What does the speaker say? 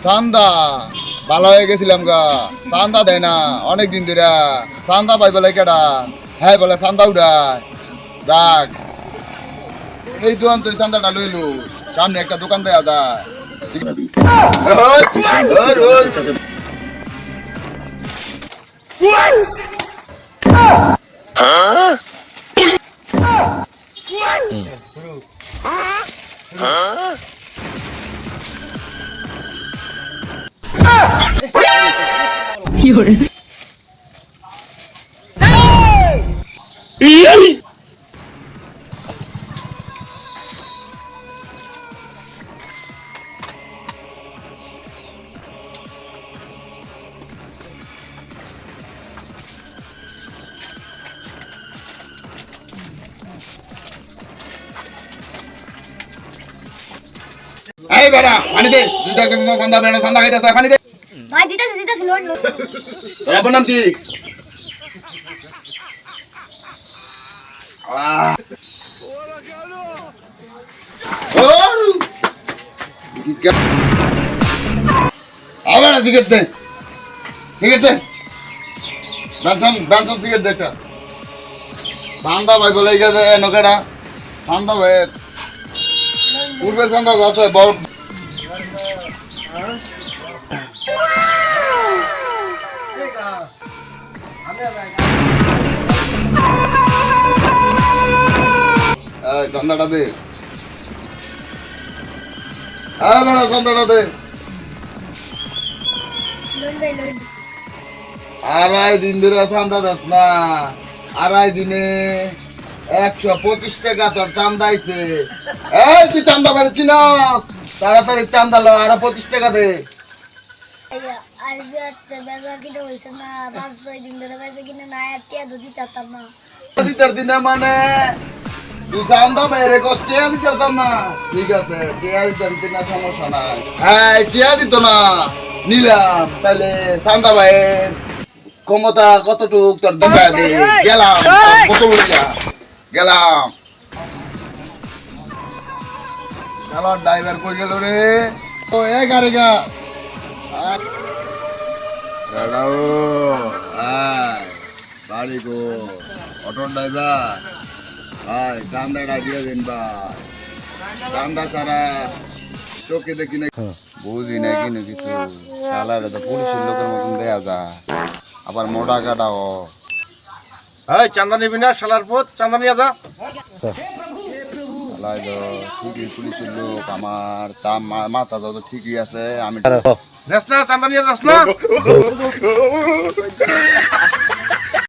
চান্দা ভালো হয়ে গেছিলাম গা চান্দা দেয় না অনেক দিন ধরে চান্দা পাই বলে কেডা হ্যাঁ বলে চান্দা উঠায় রাখ এই দোকান তুই চান্দাটা লইলু সামনে একটা দোকান দেয়া যায় এই বেটা পানি দে দুইটা চান্দা বেটা চান্দা খাইতেছে পানি দে ভাই দিতাছি লোড তোর নাম কি আবার টিকিট দে বেতন টিকিট দে চান্দা ভাই বলে গেছে নকেরা চান্দা ভাই পূর্বের চান্দা আছে বড় চান্দাটা দে চান্দাটা দে আড়াই দিন ধরে চান্দা দাস না আড়াই দিনে 125 টাকা তোর চান্দা আইছে এই তুই চান্দা পারছি না তাড়াতাড়ি চান্দা লো আর 25 টাকা দে দিনে মানে তুই চান্দা বাইরে টিয়া দিতাম না ঠিক আছে টিয়া দিতে না সমস্যা নাই হ্যাঁ টিয়া দিত না নিলাম তাহলে চান্দা ভাইয়ের ক্ষমতা কতটুক তোর দেখা দে গেলাম কত গেলাম ড্রাইভার কই গেল রে ও এ গাড়ি গা বাড়ি গো অটো ড্রাইভার ভাই চান্দাটা দিয়ে দিন ভাই চান্দা ছাড়া চোখে দেখি না বুঝি না কিনে কিছু শালারে তো পুলিশের লোকের মতন দেয়া যায় আবার মোটা কাটাও এই চান্দা নিবি না শালার পুত চান্দা নিয়ে যা শালাই তো ঠিকই পুলিশের লোক আমার মাথা তো ঠিকই আছে আমি যাস না চান্দা নিয়ে যাস না